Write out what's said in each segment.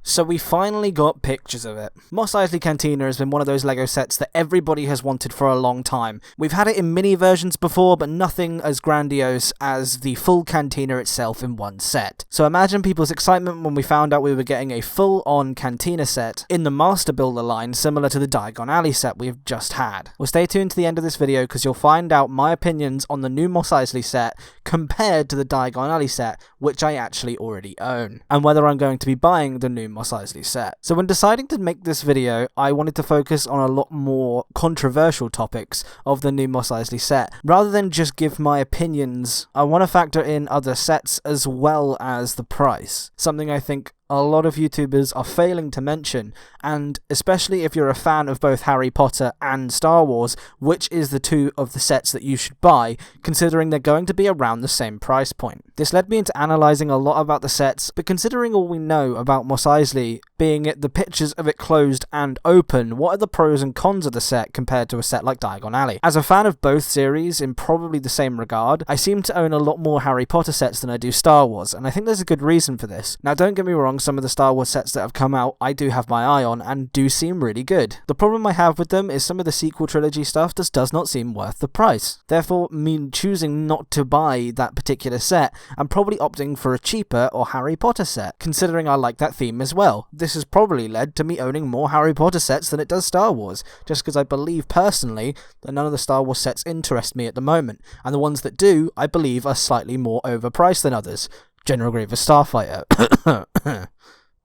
So we finally got pictures of it. Mos Eisley Cantina has been one of those LEGO sets that everybody has wanted for a long time. We've had it in mini versions before, but nothing as grandiose as the full cantina itself in one set. So imagine people's excitement when we found out we were getting a full-on cantina set in the Master Builder line, similar to the Diagon Alley set we've just had. Well, stay tuned to the end of this video because you'll find out my opinions on the new Mos Eisley set compared to the Diagon Alley set, which I actually already own, and whether I'm going to be buying the new Mos Eisley set. So when deciding to make this video, I wanted to focus on a lot more controversial topics of the new Mos Eisley set. Rather than just give my opinions, I want to factor in other sets as well as the price. Something I think a lot of YouTubers are failing to mention, and especially if you're a fan of both Harry Potter and Star Wars, which is the two of the sets that you should buy, considering they're going to be around the same price point. This led me into analysing a lot about the sets, but considering all we know about Mos Eisley, being it the pictures of it closed and open, what are the pros and cons of the set compared to a set like Diagon Alley? As a fan of both series, in probably the same regard, I seem to own a lot more Harry Potter sets than I do Star Wars, and I think there's a good reason for this. Now don't get me wrong, some of the Star Wars sets that have come out I do have my eye on and do seem really good. The problem I have with them is some of the sequel trilogy stuff just does not seem worth the price. Therefore, me choosing not to buy that particular set, I'm probably opting for a cheaper or Harry Potter set, considering I like that theme as well. This has probably led to me owning more Harry Potter sets than it does Star Wars, just because I believe personally that none of the Star Wars sets interest me at the moment, and the ones that do, I believe, are slightly more overpriced than others. General Grievous Starfighter.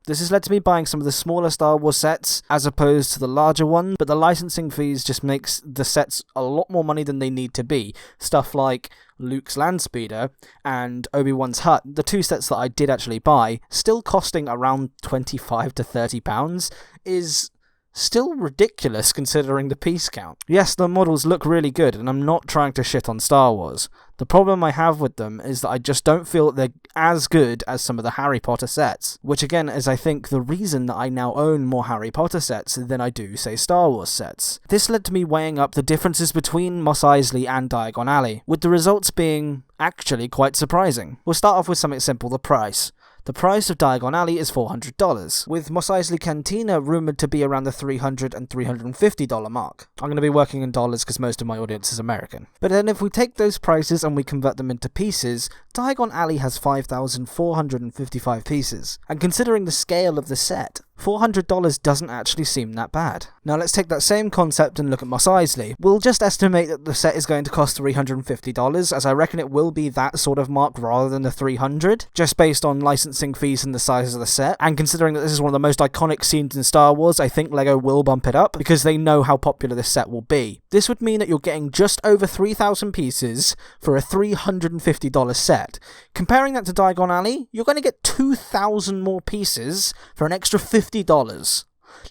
This has led to me buying some of the smaller Star Wars sets as opposed to the larger ones, but the licensing fees just makes the sets a lot more money than they need to be. Stuff like Luke's Landspeeder and Obi-Wan's hut, the two sets that I did actually buy, still costing around £25 to £30, is still ridiculous considering the piece count. Yes, the models look really good, and I'm not trying to shit on Star Wars. The problem I have with them is that I just don't feel that they're as good as some of the Harry Potter sets, which again is I think the reason that I now own more Harry Potter sets than I do, say, Star Wars sets. This led to me weighing up the differences between Mos Eisley and Diagon Alley, with the results being actually quite surprising. We'll start off with something simple, the price. The price of Diagon Alley is $400, with Mos Eisley Cantina rumoured to be around the $300 and $350 mark. I'm going to be working in dollars because most of my audience is American. But then if we take those prices and we convert them into pieces, Diagon Alley has 5,455 pieces. And considering the scale of the set, $400 doesn't actually seem that bad. Now let's take that same concept and look at Mos Eisley. We'll just estimate that the set is going to cost $350, as I reckon it will be that sort of mark rather than the $300, just based on licensing fees and the size of the set. And considering that this is one of the most iconic scenes in Star Wars, I think LEGO will bump it up, because they know how popular this set will be. This would mean that you're getting just over 3,000 pieces for a $350 set. Comparing that to Diagon Alley, you're going to get 2,000 more pieces for an extra $50.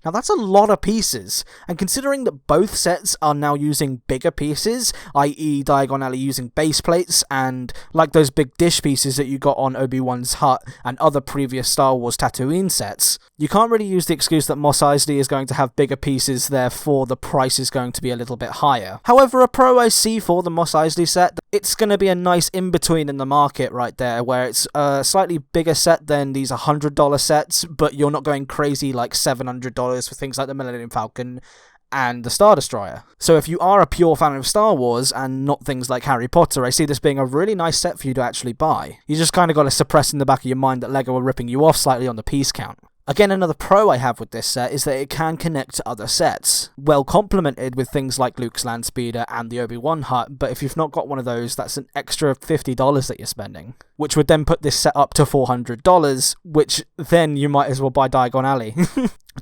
Now that's a lot of pieces, and considering that both sets are now using bigger pieces, i.e. Diagon Alley using base plates and like those big dish pieces that you got on Obi-Wan's hut and other previous Star Wars Tatooine sets, you can't really use the excuse that Mos Eisley is going to have bigger pieces, therefore the price is going to be a little bit higher. However, a pro I see for the Mos Eisley set, it's going to be a nice in-between in the market right there, where it's a slightly bigger set than these $100 sets, but you're not going crazy like $700 for things like the Millennium Falcon and the Star Destroyer. So if you are a pure fan of Star Wars and not things like Harry Potter, I see this being a really nice set for you to actually buy. You just kind of got to suppress in the back of your mind that LEGO are ripping you off slightly on the piece count. Again, another pro I have with this set is that it can connect to other sets, well complemented with things like Luke's Landspeeder and the Obi-Wan hut, but if you've not got one of those, that's an extra $50 that you're spending, which would then put this set up to $400, which then you might as well buy Diagon Alley.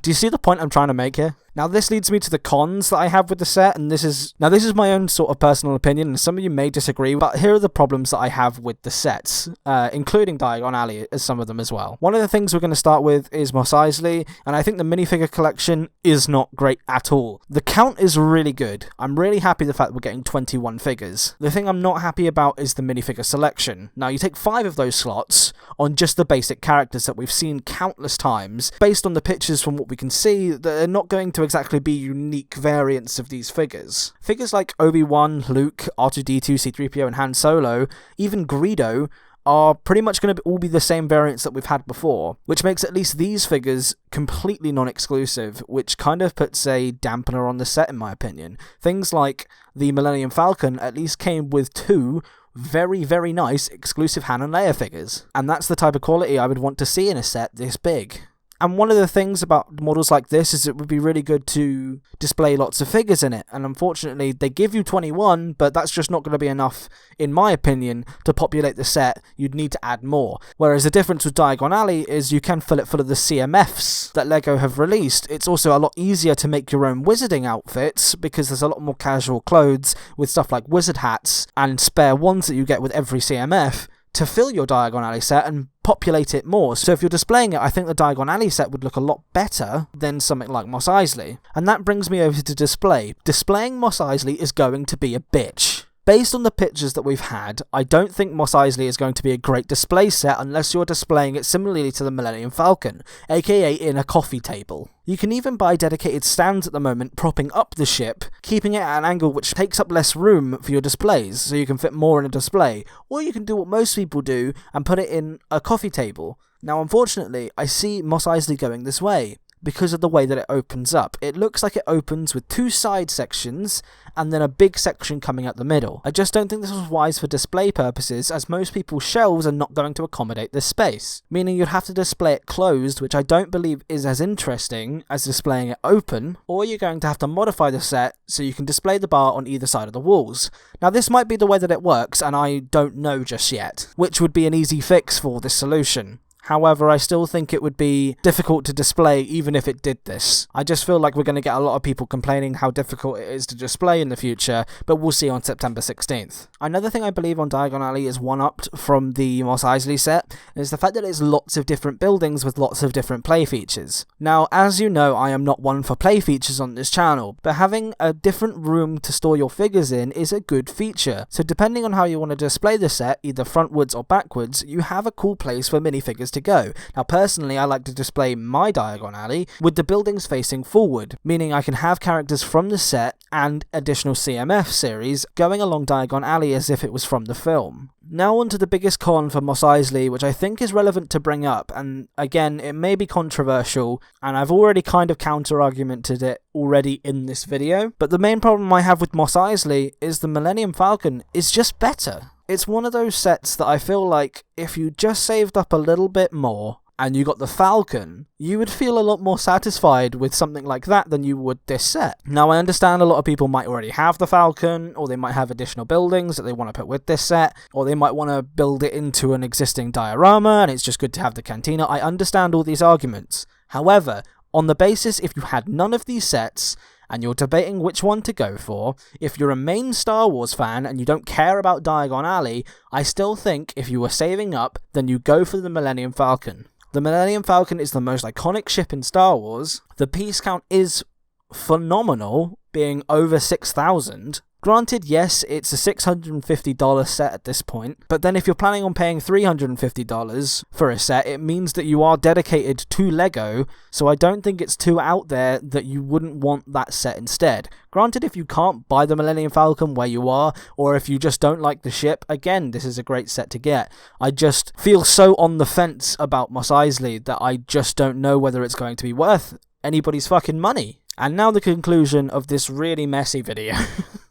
Do you see the point I'm trying to make here? Now this leads me to the cons that I have with the set, and this is my own sort of personal opinion, and some of you may disagree, but here are the problems that I have with the sets, including Diagon Alley as some of them as well. One of the things we're going to start with is Mos Eisley, and I think the minifigure collection is not great at all. The count is really good. I'm really happy the fact that we're getting 21 figures. The thing I'm not happy about is the minifigure selection. Now you take 5 of those slots on just the basic characters that we've seen countless times. Based on the pictures from what we can see, they're not going to exactly be unique variants of these figures. Figures like Obi-Wan, Luke, R2-D2, C-3PO and Han Solo, even Greedo, are pretty much going to all be the same variants that we've had before, which makes at least these figures completely non-exclusive, which kind of puts a dampener on the set in my opinion. Things like the Millennium Falcon at least came with 2 very, very nice exclusive Han and Leia figures, and that's the type of quality I would want to see in a set this big. And one of the things about models like this is it would be really good to display lots of figures in it, and unfortunately they give you 21, but that's just not going to be enough, in my opinion, to populate the set. You'd need to add more. Whereas the difference with Diagon Alley is you can fill it full of the CMFs that LEGO have released. It's also a lot easier to make your own wizarding outfits, because there's a lot more casual clothes with stuff like wizard hats and spare ones that you get with every CMF to fill your Diagon Alley set and populate it more. So if you're displaying it, I think the Diagon Alley set would look a lot better than something like Mos Eisley. And that brings me over to display. Displaying Mos Eisley is going to be a bitch. Based on the pictures that we've had, I don't think Mos Eisley is going to be a great display set unless you're displaying it similarly to the Millennium Falcon, aka in a coffee table. You can even buy dedicated stands at the moment propping up the ship, keeping it at an angle which takes up less room for your displays, so you can fit more in a display. Or you can do what most people do and put it in a coffee table. Now unfortunately, I see Mos Eisley going this way, because of the way that it opens up. It looks like it opens with 2 side sections and then a big section coming out the middle. I just don't think this was wise for display purposes, as most people's shelves are not going to accommodate this space, meaning you'd have to display it closed, which I don't believe is as interesting as displaying it open, or you're going to have to modify the set so you can display the bar on either side of the walls. Now this might be the way that it works, and I don't know just yet, which would be an easy fix for this solution. However, I still think it would be difficult to display even if it did this. I just feel like we're going to get a lot of people complaining how difficult it is to display in the future, but we'll see on September 16th. Another thing I believe on Diagon Alley is one-upped from the Mos Eisley set is the fact that it's lots of different buildings with lots of different play features. Now, as you know, I am not one for play features on this channel, but having a different room to store your figures in is a good feature. So depending on how you want to display the set, either frontwards or backwards, you have a cool place for minifigures to go. Now personally, I like to display my Diagon Alley with the buildings facing forward, meaning I can have characters from the set and additional CMF series going along Diagon Alley as if it was from the film. Now on to the biggest con for Mos Eisley, which I think is relevant to bring up, and again, it may be controversial, and I've already kind of counter-argumented it already in this video, but the main problem I have with Mos Eisley is the Millennium Falcon is just better. It's one of those sets that I feel like if you just saved up a little bit more and you got the Falcon, you would feel a lot more satisfied with something like that than you would this set. Now I understand a lot of people might already have the Falcon, or they might have additional buildings that they want to put with this set, or they might want to build it into an existing diorama and it's just good to have the cantina. I understand all these arguments. However, on the basis if you had none of these sets, and you're debating which one to go for, if you're a main Star Wars fan and you don't care about Diagon Alley, I still think if you were saving up, then you go for the Millennium Falcon. The Millennium Falcon is the most iconic ship in Star Wars. The piece count is phenomenal, being over 6,000. Granted, yes, it's a $650 set at this point, but then if you're planning on paying $350 for a set, it means that you are dedicated to LEGO, so I don't think it's too out there that you wouldn't want that set instead. Granted, if you can't buy the Millennium Falcon where you are, or if you just don't like the ship, again, this is a great set to get. I just feel so on the fence about Mos Eisley that I just don't know whether it's going to be worth anybody's fucking money. And now the conclusion of this really messy video.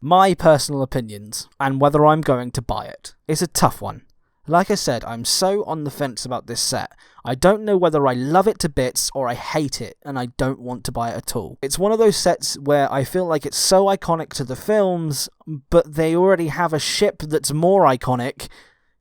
My personal opinions, and whether I'm going to buy it. It's a tough one. Like I said, I'm so on the fence about this set. I don't know whether I love it to bits or I hate it, and I don't want to buy it at all. It's one of those sets where I feel like it's so iconic to the films, but they already have a ship that's more iconic.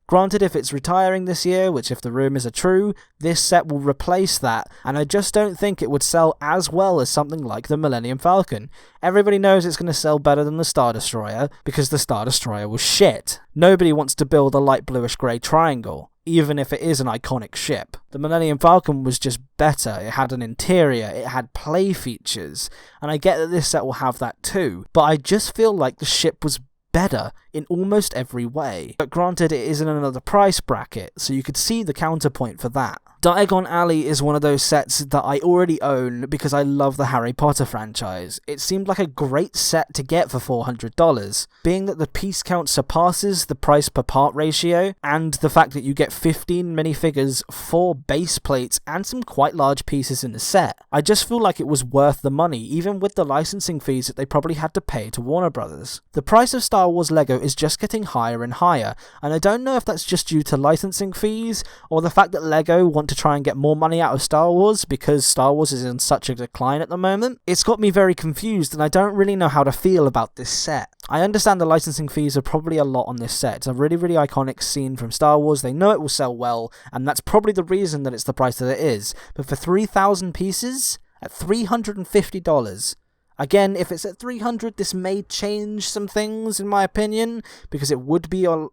Granted, if it's retiring this year, which if the rumours are true, this set will replace that, and I just don't think it would sell as well as something like the Millennium Falcon. Everybody knows it's going to sell better than the Star Destroyer, because the Star Destroyer was shit. Nobody wants to build a light bluish grey triangle, even if it is an iconic ship. The Millennium Falcon was just better. It had an interior, it had play features, and I get that this set will have that too, but I just feel like the ship was better. in almost every way. But granted, it is in another price bracket, so you could see the counterpoint for that. Diagon Alley is one of those sets that I already own because I love the Harry Potter franchise. It seemed like a great set to get for $400, being that the piece count surpasses the price per part ratio, and the fact that you get 15 minifigures, 4 base plates, and some quite large pieces in the set. I just feel like it was worth the money, even with the licensing fees that they probably had to pay to Warner Brothers. The price of Star Wars LEGO is just getting higher and higher, and I don't know if that's just due to licensing fees, or the fact that LEGO want to try and get more money out of Star Wars because Star Wars is in such a decline at the moment. It's got me very confused, and I don't really know how to feel about this set. I understand the licensing fees are probably a lot on this set. It's a really, really iconic scene from Star Wars. They know it will sell well, and that's probably the reason that it's the price that it is. But for 3,000 pieces, at $350, again, if it's at $300, this may change some things in my opinion, because it would be a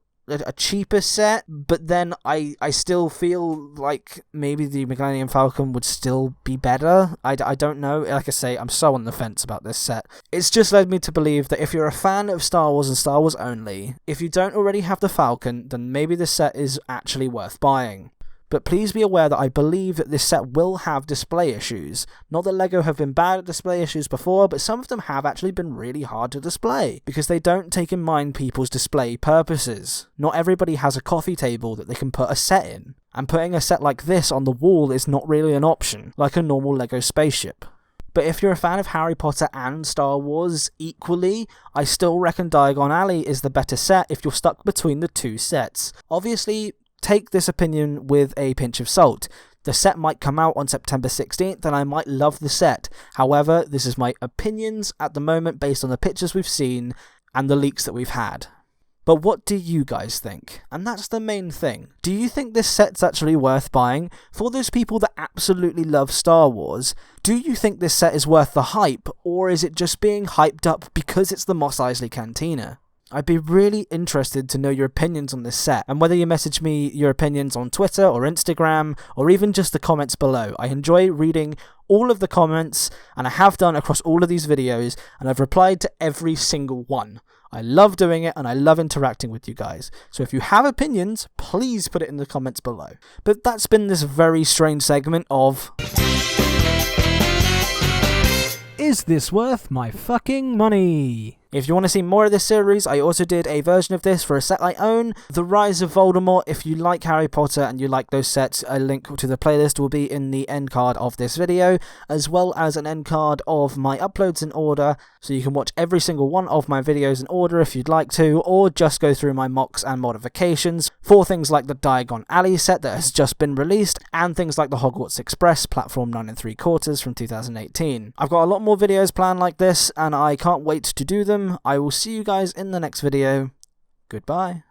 cheaper set, but then I still feel like maybe the Millennium Falcon would still be better. I don't know. Like I say, I'm so on the fence about this set. It's just led me to believe that if you're a fan of Star Wars and Star Wars only, if you don't already have the Falcon, then maybe this set is actually worth buying. But please be aware that I believe that this set will have display issues. Not that LEGO have been bad at display issues before, but some of them have actually been really hard to display, because they don't take in mind people's display purposes. Not everybody has a coffee table that they can put a set in, and putting a set like this on the wall is not really an option, like a normal LEGO spaceship. But if you're a fan of Harry Potter and Star Wars equally, I still reckon Diagon Alley is the better set if you're stuck between the two sets. Obviously, take this opinion with a pinch of salt. The set might come out on September 16th and I might love the set. However, this is my opinions at the moment based on the pictures we've seen and the leaks that we've had. But what do you guys think? And that's the main thing. Do you think this set's actually worth buying? For those people that absolutely love Star Wars, do you think this set is worth the hype, or is it just being hyped up because it's the Mos Eisley Cantina? I'd be really interested to know your opinions on this set, and whether you message me your opinions on Twitter or Instagram, or even just the comments below. I enjoy reading all of the comments, and I have done across all of these videos, and I've replied to every single one. I love doing it, and I love interacting with you guys. So if you have opinions, please put it in the comments below. But that's been this very strange segment of... Is this worth my fucking money? If you want to see more of this series, I also did a version of this for a set I own, The Rise of Voldemort. If you like Harry Potter and you like those sets, a link to the playlist will be in the end card of this video, as well as an end card of my uploads in order, so you can watch every single one of my videos in order if you'd like to, or just go through my mocks and modifications for things like the Diagon Alley set that has just been released, and things like the Hogwarts Express Platform 9 3/4 from 2018. I've got a lot more videos planned like this, and I can't wait to do them. I will see you guys in the next video. Goodbye.